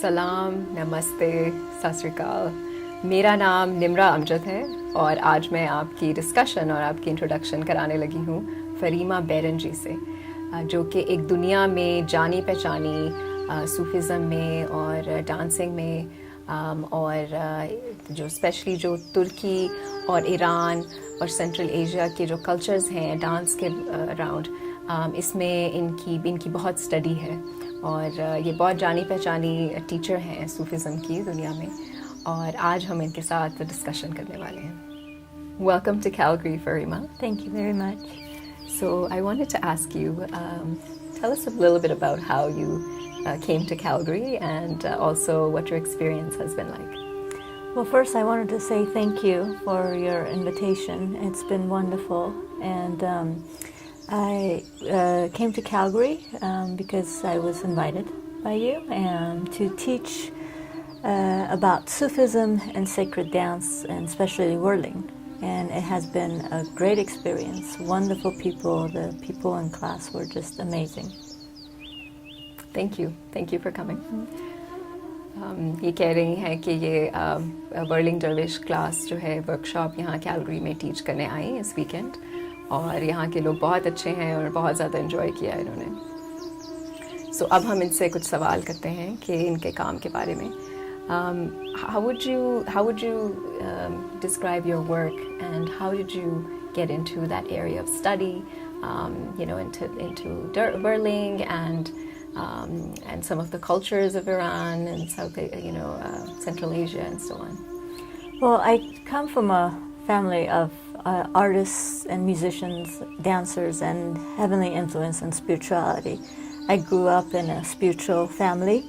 सलाम, नमस्ते, सत श्री अकाल। मेरा नाम निम्रा अमजद है और आज मैं आपकी डिस्कशन और आपकी इंट्रोडक्शन कराने लगी हूँ फरीमा बेरंजी से, जो कि एक दुनिया में जानी पहचानी सूफिज़म में और डांसिंग में और जो स्पेशली जो तुर्की और ईरान और सेंट्रल एशिया के जो कल्चर्स हैं डांस के अराउंड, इसमें इनकी बहुत स्टडी है और ये बहुत जानी पहचानी टीचर हैं सूफिज़म की दुनिया में, और आज हम इनके साथ डिस्कशन करने वाले हैं। Welcome to Calgary, Farima. Thank you very much. So I wanted to ask you, tell us a little bit about how you came to Calgary and also what your experience has been like. Well, first I wanted to say thank you for your invitation. It's been wonderful, and I came to Calgary because I was invited by you to teach about Sufism and sacred dance, and especially whirling. And it has been a great experience. Wonderful people. The people in class were just amazing. Thank you. Thank you for coming. ये कह रही हैं कि ये whirling dervish class जो है workshop यहाँ Calgary में टीच करने आई इस वीकेंड, और यहाँ के लोग बहुत अच्छे हैं और बहुत ज़्यादा एंजॉय किया इन्होंने। सो अब हम इनसे कुछ सवाल करते हैं कि इनके काम के बारे में। How would you describe your work, and how did you get into that area of study, into whirling and some of the cultures of Iran and Central Asia and so on? Well, I come from a family of artists and musicians, dancers, and heavenly influence and spirituality. I grew up in a spiritual family,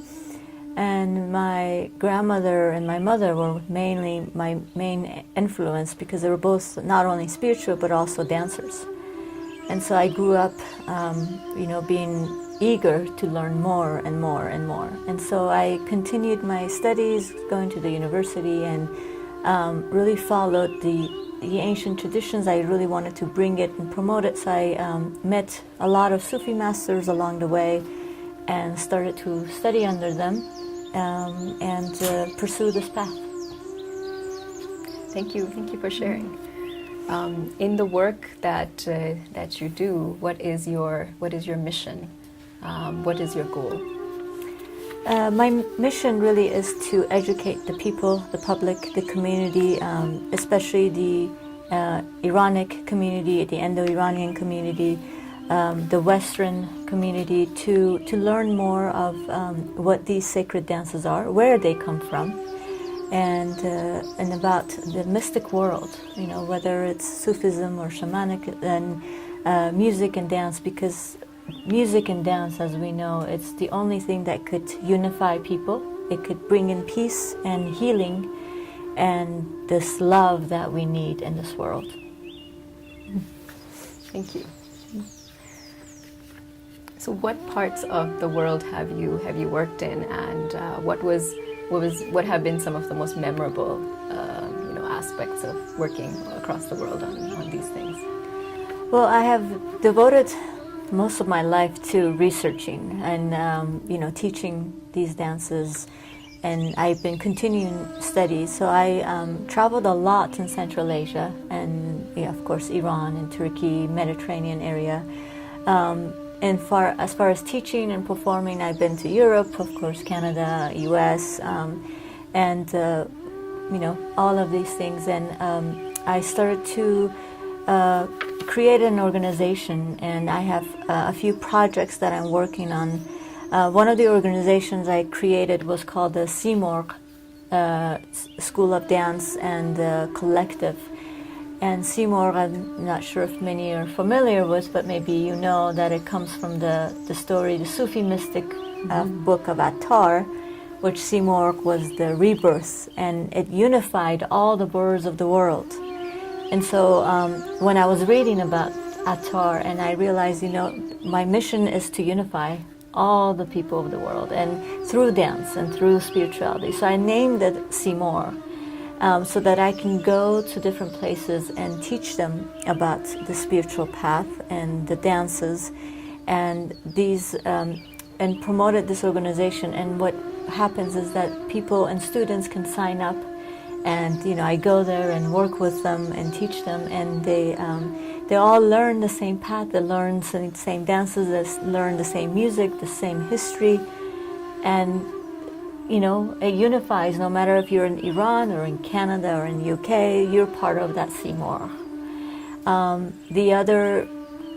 and my grandmother and my mother were mainly my main influence because they were both not only spiritual but also dancers. And so I grew up, being eager to learn more and more and more. And so I continued my studies, going to the university, and really followed the ancient traditions. I really wanted to bring it and promote it. So I met a lot of Sufi masters along the way and started to study under them and pursue this path. Thank you for sharing. In the work that you do, what is your mission? What is your goal? My mission really is to educate the people, the public, the community, especially the Iranic community, the Indo-Iranian community, the Western community, to learn more of what these sacred dances are, where they come from, and about the mystic world, whether it's Sufism or shamanic, and music and dance, because music and dance, as we know, it's the only thing that could unify people. It could bring in peace and healing and this love that we need in this world. Thank you. So what parts of the world have you worked in, and what have been some of the most memorable aspects of working across the world on these things? Well, I have devoted most of my life to researching and teaching these dances, and I've been continuing studies. So I traveled a lot in Central Asia and of course Iran and Turkey, Mediterranean area. And as far as teaching and performing, I've been to Europe, of course, Canada, US, and all of these things. And I started to create an organization, and I have a few projects that I'm working on. One of the organizations I created was called the Simorgh School of Dance and Collective. And Simorgh, I'm not sure if many are familiar with, but maybe you know that it comes from the story, the Sufi mystic book of Attar, which Simorgh was the rebirth, and it unified all the birds of the world. And so when I was reading about Attar, and I realized, my mission is to unify all the people of the world, and through dance and through spirituality. So I named it Simorgh, so that I can go to different places and teach them about the spiritual path and the dances, and these and promoted this organization. And what happens is that people and students can sign up, and I go there and work with them and teach them, and they all learn the same path. They learn the same dances, they learn the same music, the same history, and it unifies. No matter if you're in Iran or in Canada or in UK, you're part of that Simorgh. The other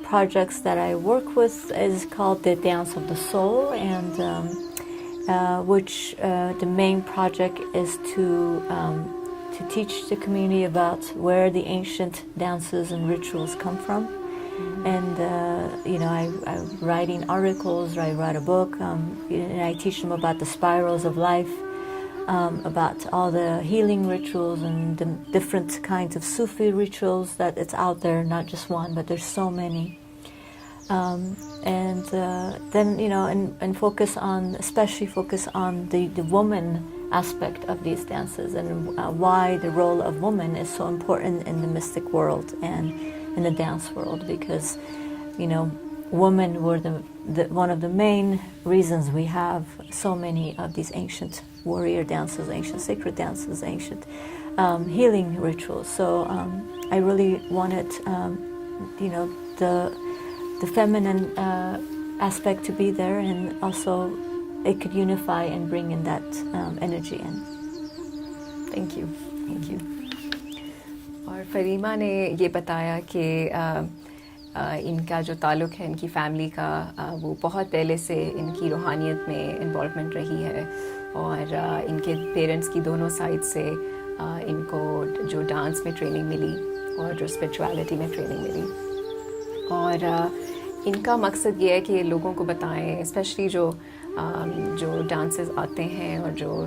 projects that I work with is called the Dance of the Soul, and which the main project is to teach the community about where the ancient dances and rituals come from. And I'm writing articles, I write a book, and I teach them about the spirals of life, about all the healing rituals and the different kinds of Sufi rituals that it's out there, not just one, but there's so many. Then especially focus on the woman aspect of these dances, and why the role of woman is so important in the mystic world and in the dance world, because women were one of the main reasons we have so many of these ancient warrior dances, ancient sacred dances, ancient healing rituals. So I really wanted the feminine aspect to be there, and also it could unify and bring in that energy in. Thank you. और फरीमा ने ये बताया कि इनका जो ताल्लुक़ है इनकी फैमिली का, वो बहुत पहले से इनकी रूहानियत में इन्वॉल्वमेंट रही है, और इनके पेरेंट्स की दोनों साइड से इनको जो डांस में ट्रेनिंग मिली और जो स्पिरिचुअलिटी में ट्रेनिंग मिली, और इनका मकसद ये है कि लोगों को बताएं, स्पेशली जो डांसेस आते हैं और जो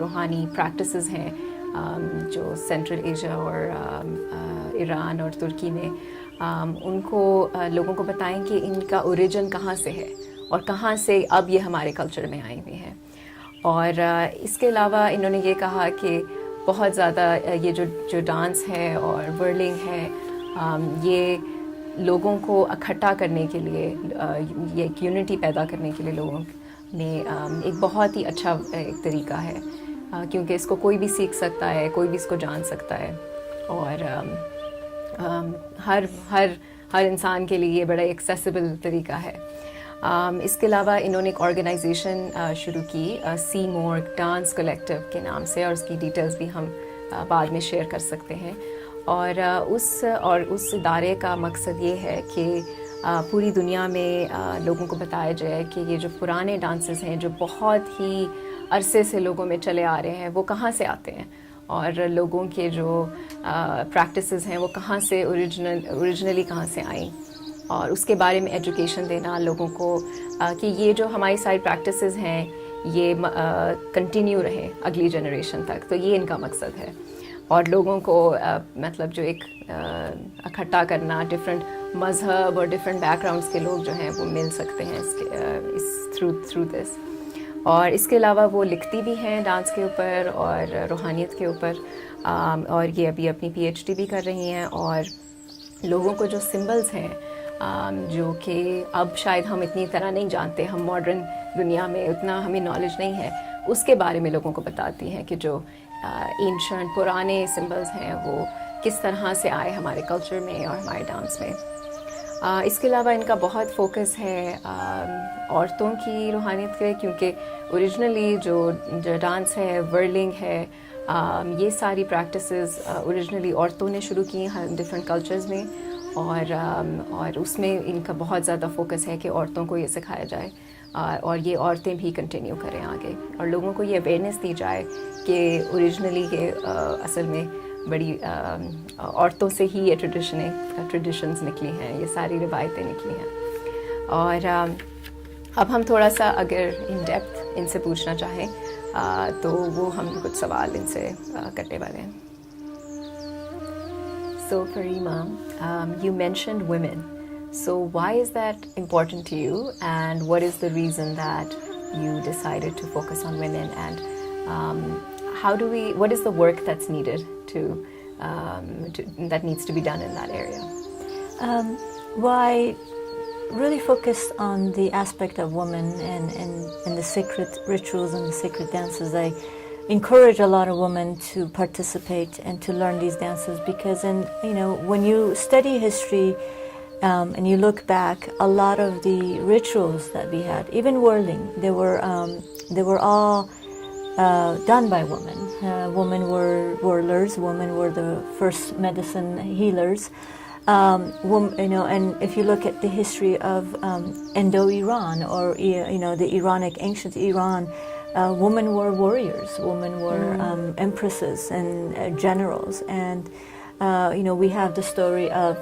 रूहानी प्रैक्टिसेस हैं जो सेंट्रल एशिया और ईरान और तुर्की में, उनको लोगों को बताएं कि इनका ओरिजिन कहाँ से है और कहाँ से अब ये हमारे कल्चर में आई हुई हैं। और इसके अलावा इन्होंने ये कहा कि बहुत ज़्यादा ये जो डांस है और वर्लिंग है, ये लोगों को इकट्ठा करने के लिए, ये एक यूनिटी पैदा करने के लिए लोगों ने एक बहुत ही अच्छा एक तरीका है, क्योंकि इसको कोई भी सीख सकता है, कोई भी इसको जान सकता है, और हर इंसान के लिए ये बड़ा एक्सेसिबल तरीका है। इसके अलावा इन्होंने एक ऑर्गेनाइजेशन शुरू की सीमोर्ग डांस कलेक्टिव के नाम से, और उसकी डिटेल्स भी हम बाद में शेयर कर सकते हैं। और उस इदारे का मकसद ये है कि पूरी दुनिया में लोगों को बताया जाए कि ये जो पुराने डांसेस हैं जो बहुत ही अरसे से लोगों में चले आ रहे हैं, वो कहाँ से आते हैं, और लोगों के जो प्रैक्टिसेस हैं वो कहाँ से ओरिजिनली कहाँ से आई, और उसके बारे में एजुकेशन देना लोगों को कि ये जो हमारी सारी प्रैक्टिसेस हैं ये कंटिन्यू रहे अगली जनरेशन तक। तो ये इनका मकसद है, और लोगों को मतलब जो एक इकट्ठा करना, डिफरेंट मज़हब और डिफरेंट बैकग्राउंड्स के लोग जो हैं वो मिल सकते हैं थ्रू दिस। और इसके अलावा वो लिखती भी हैं डांस के ऊपर और रूहानियत के ऊपर, और ये अभी अपनी PhD भी कर रही हैं। और लोगों को जो सिंबल्स हैं जो कि अब शायद हम इतनी तरह नहीं जानते, हम मॉडर्न दुनिया में उतना हमें नॉलेज नहीं है, उसके बारे में लोगों को बताती हैं कि जो एंशंट पुराने सिंबल्स हैं वो किस तरह से आए हमारे कल्चर में और हमारे डांस में। इसके अलावा इनका बहुत फोकस है औरतों की रूहानियत पे, क्योंकि ओरिजिनली जो डांस है, वर्लिंग है, ये सारी प्रैक्टिसेस ओरिजिनली औरतों ने शुरू की हैं डिफरेंट कल्चर्स में, और उसमें इनका बहुत ज़्यादा फोकस है कि औरतों को ये सिखाया जाए, और ये औरतें भी कंटिन्यू करें आगे, और लोगों को ये अवेयरनेस दी जाए कि ओरिजिनली ये असल में बड़ी औरतों से ही ये ट्रेडिशंस निकली हैं, ये सारी रिवायतें निकली हैं। और अब हम थोड़ा सा अगर इन डेप्थ इनसे पूछना चाहें तो वो हम कुछ सवाल इनसे करने वाले हैं। So Farima, you mentioned women. So why is that important to you, and what is the reason that you decided to focus on women, and what is the work that's needed that needs to be done in that area? really focused on the aspect of women and the sacred rituals and the sacred dances. I encourage a lot of women to participate and to learn these dances because, when you study history and you look back, a lot of the rituals that we had, even whirling, they were all done by women. Women were whirlers. Women were the first medicine healers. And if you look at the history of Indo-Iran or the Iranic ancient Iran, women were warriors. Women were empresses and generals. And we have the story of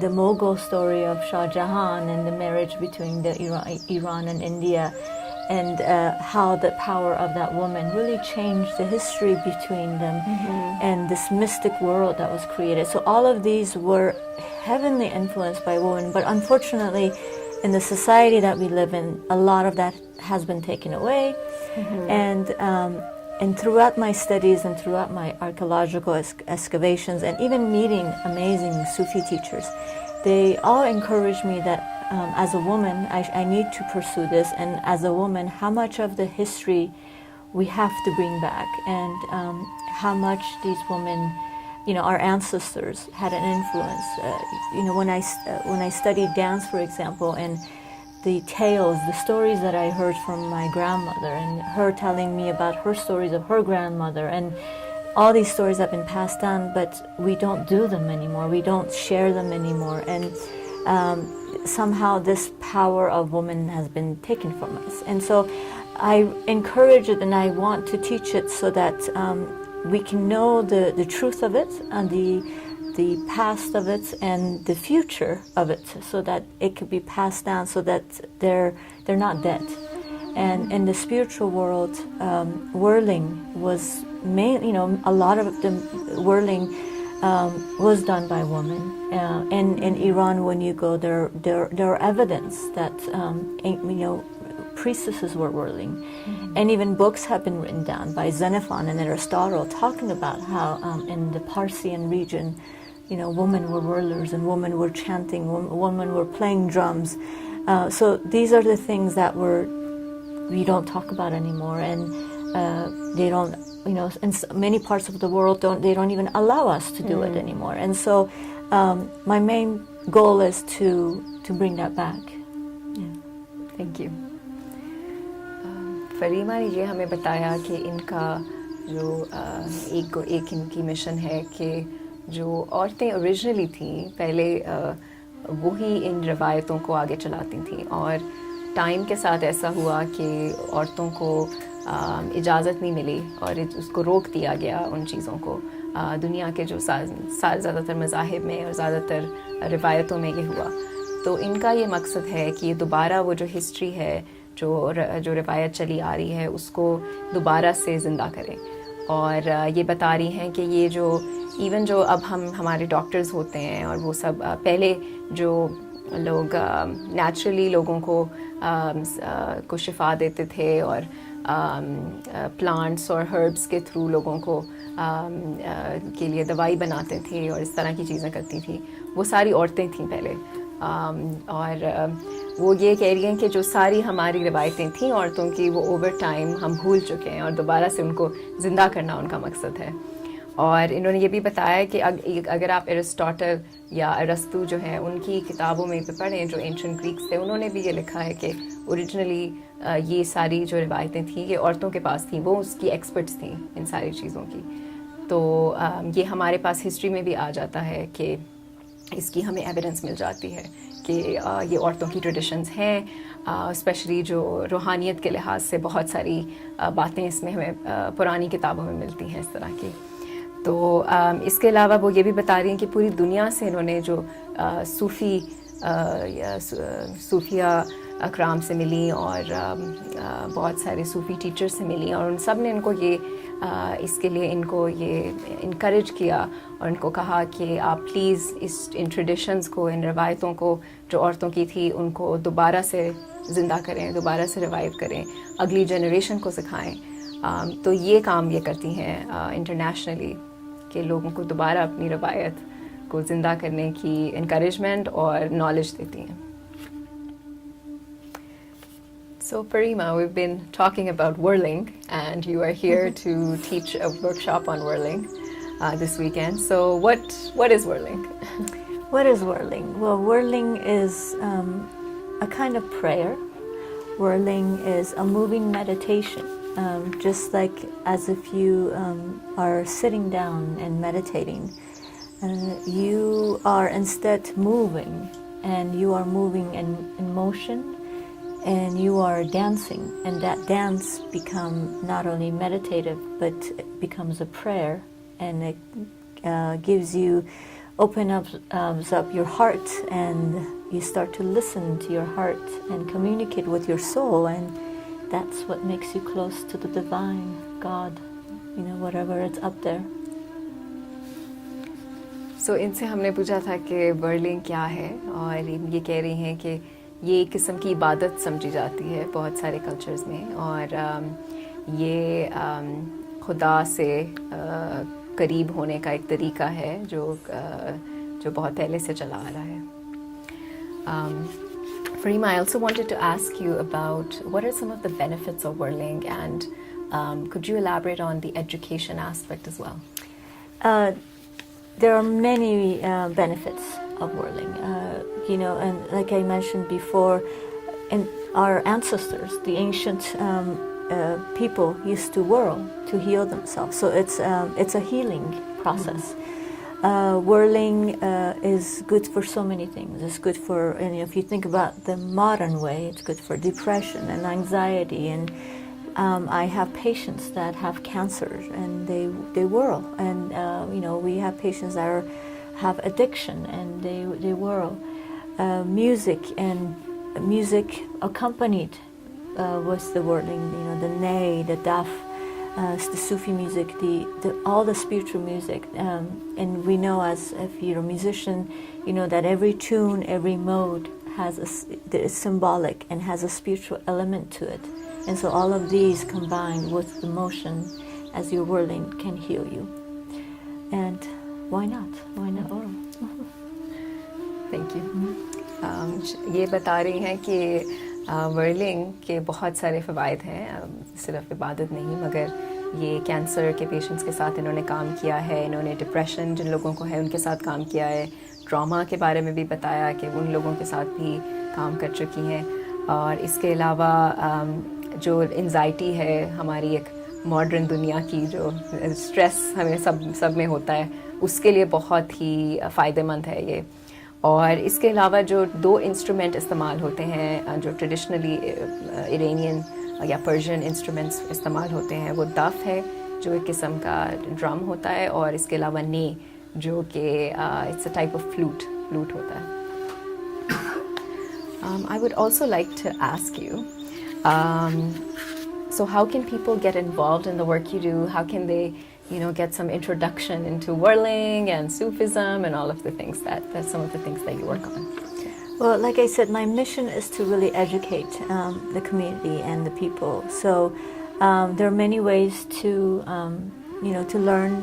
the Mughal story of Shah Jahan and the marriage between the Iran and India, and how the power of that woman really changed the history between them and this mystic world that was created. So all of these were heavily influenced by women, but unfortunately in the society that we live in, a lot of that has been taken away. And throughout my studies and throughout my archaeological excavations and even meeting amazing Sufi teachers, they all encouraged me that as a woman, I need to pursue this, and as a woman, how much of the history we have to bring back, and how much these women, our ancestors had an influence. When I studied dance, for example, and the tales, the stories that I heard from my grandmother, and her telling me about her stories of her grandmother, and all these stories have been passed down, but we don't do them anymore. We don't share them anymore, and somehow this power of woman has been taken from us. And so I encourage it, and I want to teach it so that we can know the truth of it and the past of it and the future of it, so that it could be passed down, so that they're not dead. And in the spiritual world, whirling was a lot of the whirling was done by women. And in Iran, when you go, there are evidence that priestesses were whirling, and even books have been written down by Xenophon and Aristotle talking about how in the Parthian region, women were whirlers and women were chanting, women were playing drums. So these are the things that we don't talk about anymore, and they don't. In many parts of the world, they don't even allow us to do it anymore. And so, my main goal is to bring that back. Yeah. Thank you. फरीमा ने ये हमें बताया कि इनका जो एक इनकी mission है कि जो औरतें ओरिजिनली थीं पहले वो ही इन रवायतों को आगे चलाती थीं, और टाइम के साथ ऐसा हुआ कि औरतों को इजाज़त नहीं मिली और उसको रोक दिया गया उन चीज़ों को। दुनिया के जो ज़्यादातर मज़ाहिब में और ज़्यादातर रिवायतों में ये हुआ। तो इनका ये मकसद है कि दोबारा वो जो हिस्ट्री है, जो रिवायत चली आ रही है, उसको दोबारा से ज़िंदा करें। और ये बता रही हैं कि ये जो इवन जो अब हमारे डॉक्टर्स होते हैं और वो सब पहले जो लोग नेचुरली लोगों को शिफा देते थे और प्लांट्स और हर्ब्स के थ्रू लोगों को के लिए दवाई बनाते थे और इस तरह की चीज़ें करती थी, वो सारी औरतें थीं पहले। और वो ये कह रही हैं कि जो सारी हमारी रिवायतें थीं औरतों की, वो ओवर टाइम हम भूल चुके हैं और दोबारा से उनको ज़िंदा करना उनका मकसद है। और इन्होंने ये भी बताया कि अगर आप एरिस्टोटल या अरस्तु जो हैं उनकी किताबों में भी पढ़ें, जो एंशिएंट ग्रीक्स थे, उन्होंने भी ये लिखा है कि ओरिजिनली ये सारी जो रिवायतें थीं ये औरतों के पास थीं, वो उसकी एक्सपर्ट्स थीं इन सारी चीज़ों की। तो ये हमारे पास हिस्ट्री में भी आ जाता है कि इसकी हमें एविडेंस मिल जाती है कि ये औरतों की ट्रेडिशंस हैं। स्पेशली जो रूहानियत के लिहाज से बहुत सारी बातें इसमें हमें पुरानी किताबों में मिलती हैं इस तरह की। तो इसके अलावा वो ये भी बता रही हैं कि पूरी दुनिया से इन्होंने जो सूफिया अकराम से मिली और बहुत सारे सूफ़ी टीचर से मिली, और उन सब ने इनको ये इसके लिए इनको ये इनकरेज किया और इनको कहा कि आप प्लीज़ इन ट्रेडिशंस को, इन रवायतों को जो औरतों की थी उनको दोबारा से ज़िंदा करें, दोबारा से रिवाइव करें, अगली जनरेशन को सिखाएं। तो ये काम ये करती हैं इंटरनेशनली कि लोगों को दोबारा अपनी रवायत को ज़िंदा करने की इनकरेजमेंट और नॉलेज देती हैं। So Farima, we've been talking about whirling, and you are here to teach a workshop on whirling this weekend. So what is whirling? What is whirling? Well, whirling is a kind of prayer. Whirling is a moving meditation, just like as if you are sitting down and meditating. You are instead moving, and you are moving in motion, and you are dancing, and that dance becomes not only meditative, but it becomes a prayer, and it gives you, opens up your heart, and you start to listen to your heart and communicate with your soul, and that's what makes you close to the divine, God, whatever it's up there. So इनसे हमने पूछा था कि whirling क्या है, और ये कह रही हैं कि ये एक किस्म की इबादत समझी जाती है बहुत सारे कल्चर्स में, और ये खुदा से करीब होने का एक तरीका है जो बहुत पहले से चला आ रहा है. Farima, I also wanted to ask you about what are some of the benefits of whirling, and could you elaborate on the education aspect as well? There are many benefits of whirling, and like I mentioned before, and our ancestors, the ancient people, used to whirl to heal themselves. So it's a healing process. Whirling is good for so many things. It's good for, and if you think about the modern way, it's good for depression and anxiety. And I have patients that have cancer, and they whirl. And we have patients that have addiction, and they whirl. Music accompanied with the whirling. The ney, the daf. The Sufi music, all the spiritual music, and we know, as if you're a musician, that every tune, every mode is symbolic and has a spiritual element to it, and so all of these combined with the motion as you're whirling can heal you. And why not whirl? Thank you. ये बता रही हैं कि whirling के बहुत सारे फ़वाइद हैं, सिर्फ इबादत नहीं, मगर ये कैंसर के पेशेंट्स के साथ इन्होंने काम किया है, इन्होंने डिप्रेशन जिन लोगों को है उनके साथ काम किया है, ट्रॉमा के बारे में भी बताया कि उन लोगों के साथ भी काम कर चुकी हैं, और इसके अलावा जो एंजाइटी है हमारी एक मॉडर्न दुनिया की, जो स्ट्रेस हमें सब में होता है, उसके लिए बहुत ही फ़ायदेमंद है ये. और इसके अलावा जो 2 इंस्ट्रूमेंट इस्तेमाल होते हैं जो ट्रेडिशनली इरानियन या पर्शियन इंस्ट्रूमेंट्स इस्तेमाल होते हैं, वो दफ है जो एक किस्म का ड्रम होता है, और इसके अलावा ने जो कि it's a type of flute होता है. I would also like to ask you, so how can people get involved in the work you do? How can they get some introduction into whirling and Sufism and all of the things that's some of the things that you work on? Well, like I said, my mission is to really educate the community and the people. So there are many ways to learn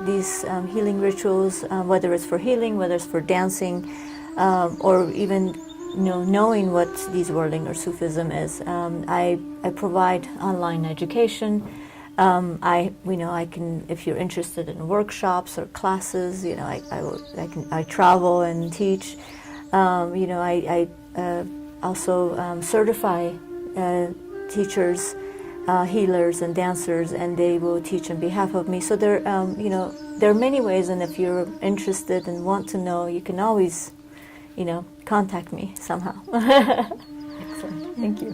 these healing rituals, whether it's for healing, whether it's for dancing, or even knowing what these whirling or Sufism is. I provide online education. I can, if you're interested in workshops or classes, I travel and teach. I also certify teachers, healers, and dancers, and they will teach on behalf of me. So there are many ways, and if you're interested and want to know, you can always, contact me somehow. Excellent. Thank you.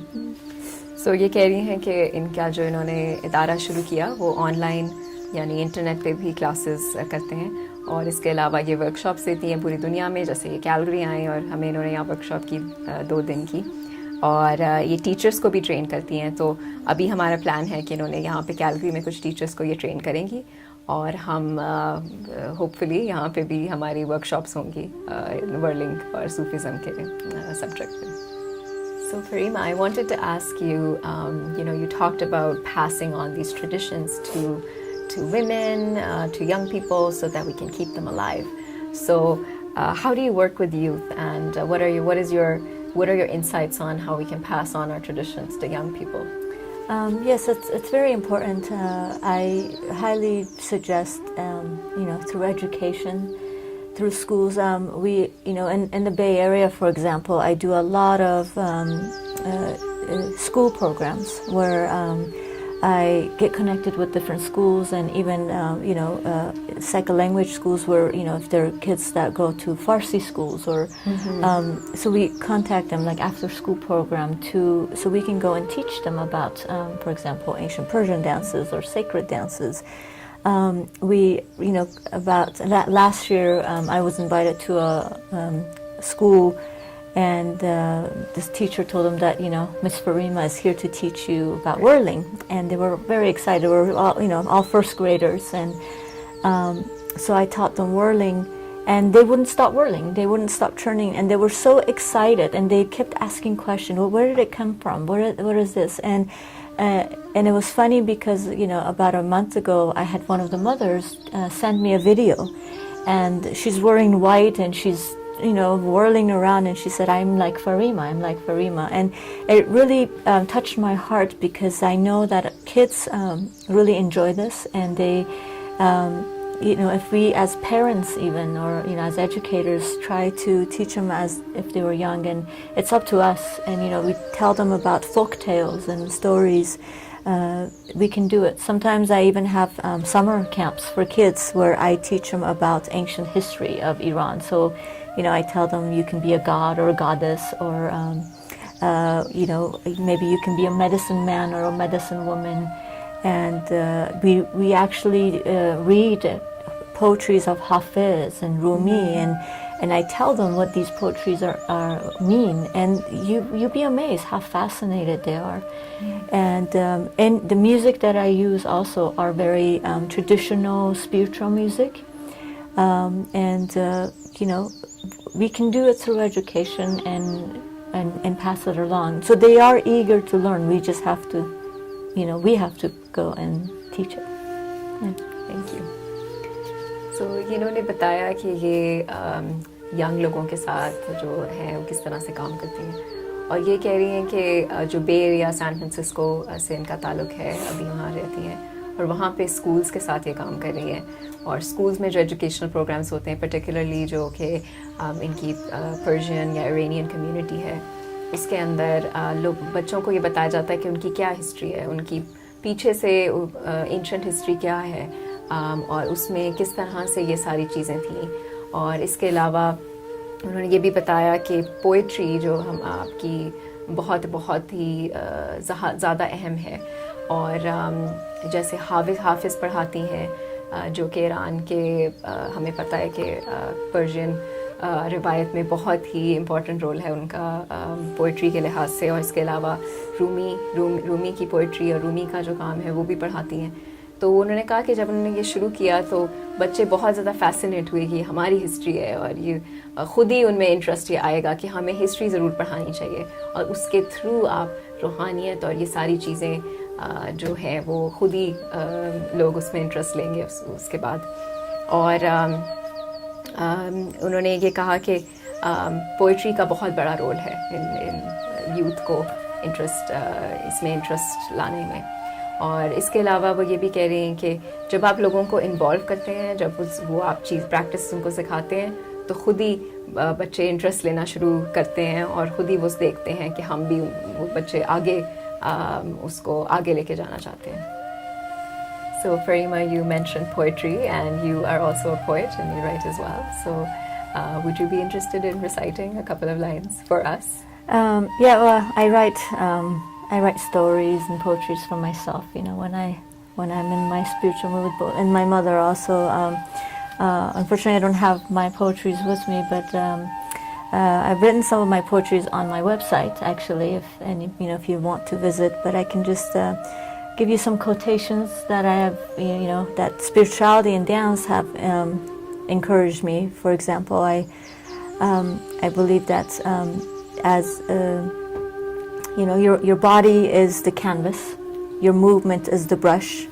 So ये कह रही हैं कि इनका जो इन्होंने इदारा शुरू किया वो ऑनलाइन यानी इंटरनेट पे भी क्लासेस करते हैं, और इसके अलावा ये वर्कशॉप्स देती हैं पूरी दुनिया में. जैसे ये कैलगरी आए और हमें इन्होंने यहाँ वर्कशॉप की 2 दिन की, और ये टीचर्स को भी ट्रेन करती हैं. तो अभी हमारा प्लान है कि इन्होंने यहाँ पे कैलगरी में कुछ टीचर्स को ये ट्रेन करेंगी, और हम होपफुली यहाँ पे भी हमारी वर्कशॉप्स होंगी whirling और सूफिज़म के सब्जेक्ट पे. So Farima, I wanted to ask you, you talked about passing on these traditions to women, to young people, so that we can keep them alive. So how do you work with youth, and what is your what are your insights on how we can pass on our traditions to young people? Yes, it's very important. I highly suggest, through education, through schools. We, in the Bay Area, for example, I do a lot of school programs where I get connected with different schools, and even second language schools where if there are kids that go to Farsi schools, or so we contact them like after school program so we can go and teach them about, for example, ancient Persian dances or sacred dances. About that last year, I was invited to a school. And this teacher told them that, Miss Farima is here to teach you about whirling. And they were very excited. We were all first graders. And so I taught them whirling. And they wouldn't stop whirling. They wouldn't stop turning. And they were so excited. And they kept asking questions. Well, where did it come from? What is this? And it was funny because, about a month ago, I had one of the mothers send me a video. And she's wearing white and she's whirling around, and she said, I'm like Farima. And it really touched my heart, because I know that kids really enjoy this, and they, if we as parents even, or, as educators, try to teach them as if they were young, and it's up to us, and, we tell them about folk tales and stories, we can do it. Sometimes I even have summer camps for kids where I teach them about ancient history of Iran. So, I tell them you can be a god or a goddess, or, maybe you can be a medicine man or a medicine woman. And we actually read poetries of Hafiz and Rumi, and I tell them what these poetries are mean, and you'll be amazed how fascinated they are. And the music that I use also are very traditional, spiritual music, we can do it through education and pass it along. So they are eager to learn. We just have to, we have to go and teach it. Yeah. Thank you. So इन्होंने बताया कि ये young लोगों के साथ जो हैं वो किस तरह से काम करती हैं, और ये कह रही हैं कि जो बे एरिया सैन फ्रांसिस्को से इनका ताल्लुक़ है, अभी वहाँ रहती हैं, और वहाँ पे स्कूल्स के साथ ये काम कर रही हैं. और स्कूल्स में जो एजुकेशनल प्रोग्राम्स होते हैं, पर्टिकुलरली जो कि इनकी पर्शियन या इरानियन कम्युनिटी है, उसके अंदर बच्चों को ये बताया जाता है कि उनकी क्या हिस्ट्री है, उनकी पीछे से एंशंट हिस्ट्री क्या है, और उसमें किस तरह से ये सारी चीज़ें थीं. और इसके अलावा उन्होंने ये भी बताया कि पोइट्री जो हम आपकी बहुत ही ज़्यादा अहम है, और जैसे हाफिज़ पढ़ाती हैं, जो कि ईरान के हमें पता है कि पर्शियन रिवायत में बहुत ही इम्पॉर्टेंट रोल है उनका पोइट्री के लिहाज से. और इसके अलावा रूमी की पोइट्री और रूमी का जो काम है वो भी पढ़ाती हैं. तो उन्होंने कहा कि जब उन्होंने ये शुरू किया तो बच्चे बहुत ज़्यादा फैसिनेट हुए कि हमारी हिस्ट्री है, और ये ख़ुद ही उनमें इंटरेस्ट ये आएगा कि हमें हिस्ट्री ज़रूर पढ़ानी चाहिए, और उसके थ्रू आप रूहानियत और ये सारी चीज़ें जो है वो खुद ही लोग उसमें इंटरेस्ट लेंगे उसके बाद. और उन्होंने ये कहा कि पोइट्री का बहुत बड़ा रोल है इन यूथ को इसमें इंटरेस्ट लाने में. और इसके अलावा वो ये भी कह रही हैं कि जब आप लोगों को इन्वॉल्व करते हैं, जब वो आप प्रैक्टिस उनको सिखाते हैं, तो ख़ुद ही बच्चे इंटरेस्ट लेना शुरू करते हैं, और ख़ुद ही वो देखते हैं कि हम भी वो बच्चे आगे उसको आगे लेके जाना चाहते हैं. So Farima, you mentioned poetry, and you are also a poet and you write as well. So would you be interested in reciting a couple of lines for us? Well, I write stories and poetries for myself. When I'm in my spiritual mood, and my mother also. Unfortunately, I don't have my poetries with me, but I've written some of my poetries on my website, actually. If you want to visit, but I can just give you some quotations that I have. That spirituality and dance have encouraged me. For example, I believe that as your body is the canvas, your movement is the brush,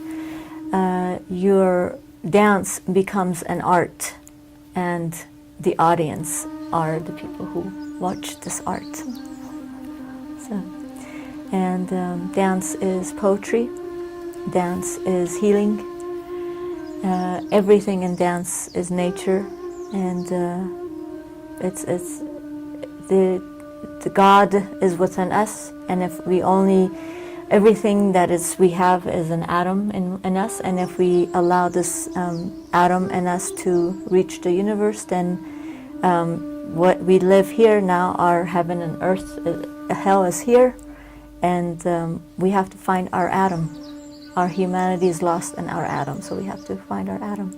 your dance becomes an art, and the audience are the people who watch this art. So, and dance is poetry. Dance is healing. Everything in dance is nature, and it's the God is within us. And if we only everything that is we have is an atom in us, and if we allow this atom in us to reach the universe, then what we live here now, our heaven and earth, hell is here, and we have to find our atom. Our humanity is lost in our atom, so we have to find our atom.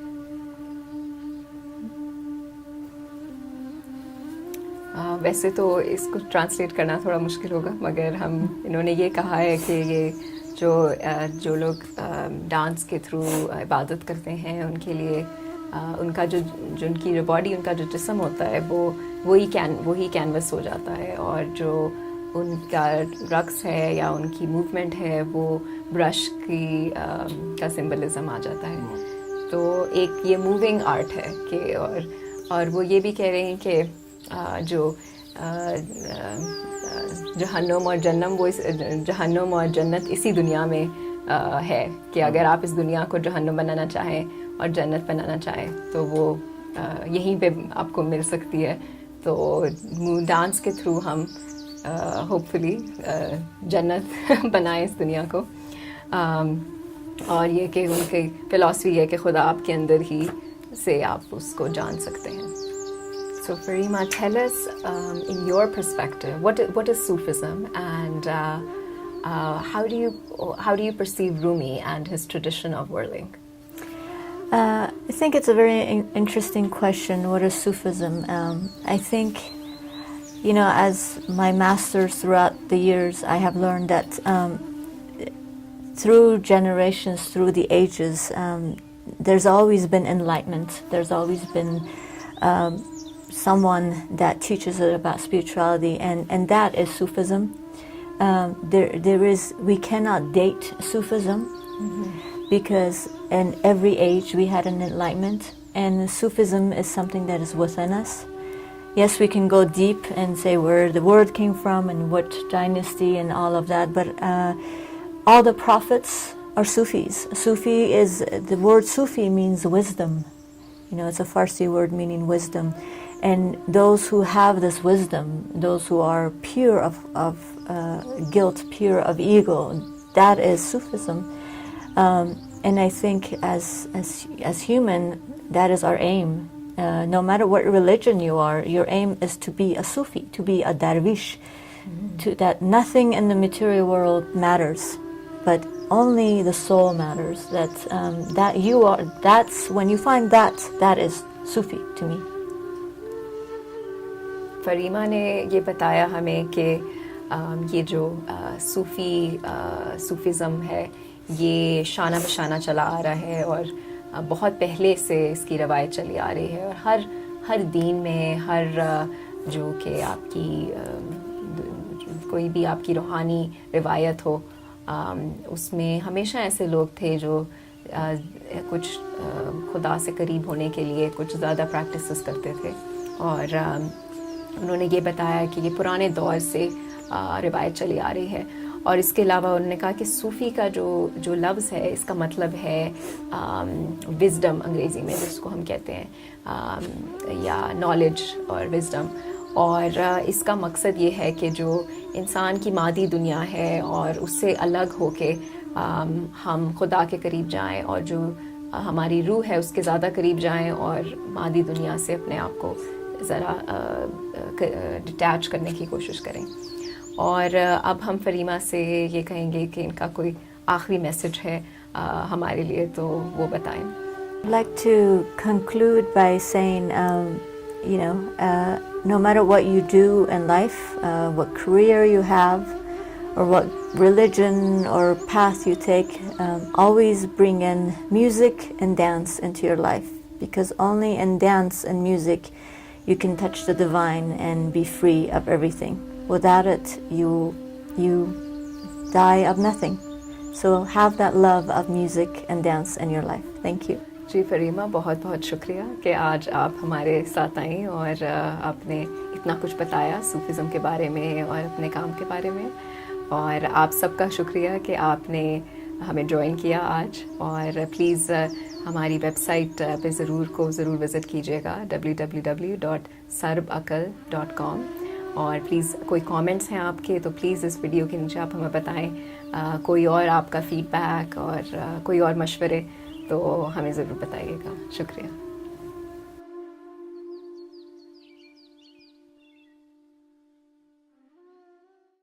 वैसे तो इसको translate करना थोड़ा मुश्किल होगा, मगर इन्होंने ये कहा है कि ये जो लोग डांस के थ्रू इबादत करते हैं, उनके लिए उनका उनकी जो बॉडी, उनका जो जिस्म होता है, वही कैनवस हो जाता है, और जो उनका रक्स है या उनकी मूवमेंट है वो ब्रश का सिंबलिज्म आ जाता है. तो एक ये मूविंग आर्ट है कि और वो ये भी कह रहे हैं कि जो जहन्नुम और जहन्नुम और जन्नत इसी दुनिया में है, कि अगर आप इस दुनिया को जहन्नुम बनाना चाहें और जन्नत बनाना चाहें तो वो यहीं पे आपको मिल सकती है. तो डांस के थ्रू हम होपफुली जन्नत बनाएं इस दुनिया को. और ये कि उनकी फिलॉसफी है कि खुदा आपके अंदर ही से आप उसको जान सकते हैं. So Farima, tell us in your perspective, what is Sufism, and how do you perceive Rumi and his tradition of whirling? I think it's a very interesting question. What is Sufism? I think, as my masters throughout the years, I have learned that through generations, through the ages, there's always been enlightenment. There's always been someone that teaches us about spirituality, and that is Sufism. We cannot date Sufism, because in every age we had an enlightenment, and Sufism is something that is within us. Yes, we can go deep and say where the word came from and what dynasty and all of that, but all the prophets are Sufis. The word Sufi means wisdom. It's a Farsi word meaning wisdom. And those who have this wisdom, those who are pure of guilt, pure of ego, that is Sufism. And I think as human, that is our aim. No matter what religion you are, your aim is to be a Sufi, to be a darwish, that nothing in the material world matters, but only the soul matters. That's when you find that is Sufi to me. फरीमा ने ये बताया हमें कि ये जो Sufism है, ये शाना बशाना चला आ रहा है, और बहुत पहले से इसकी रवायत चली आ रही है, और हर दीन में, हर जो कि आपकी कोई भी आपकी रूहानी रिवायत हो, उसमें हमेशा ऐसे लोग थे जो कुछ खुदा से करीब होने के लिए कुछ ज़्यादा प्रैक्टिसेस करते थे. और उन्होंने ये बताया कि ये पुराने दौर से रिवायत चली आ रही है. और इसके अलावा उन्होंने कहा कि सूफ़ी का जो लफ्ज़ है, इसका मतलब है विज़डम अंग्रेज़ी में, जिसको हम कहते हैं, या नॉलेज और विज़डम. और इसका मकसद ये है कि जो इंसान की मादी दुनिया है और उससे अलग होके हम खुदा के करीब जाएं, और जो हमारी रूह है उसके ज़्यादा करीब जाएं, और मादी दुनिया से अपने आप को ज़रा डिटैच करने की कोशिश करें. और अब हम फरीमा से ये कहेंगे कि इनका कोई आखिरी मैसेज है हमारे लिए, तो वो बताएं. I'd like to conclude by saying, no matter what you do in life, what career you have, or what religion or path you take, always bring in music and dance into your life, because only in dance and music you can touch the divine and be free of everything. Without it, you die of nothing. So have that love of music and dance in your life. Thank you. جی فریما، بہت بہت شکریہ کہ آج آپ ہمارے ساتھ آئیں اور آپ نے اتنا کچھ بتایا صوفیزم کے بارے میں اور اپنے کام کے بارے میں. اور آپ سب کا شکریہ کہ آپ نے ہمیں جوائن کیا آج. اور پلیز ہماری ویب سائٹ پہ ضرور وزٹ کیجیے گا www.sarbakal.com. اور پلیز کوئی کامنٹس ہیں آپ کے تو پلیز اس ویڈیو کے نیچے آپ ہمیں بتائیں. کوئی اور آپ کا فیڈ بیک اور کوئی اور مشورے تو ہمیں ضرور بتائیے گا. شکریہ.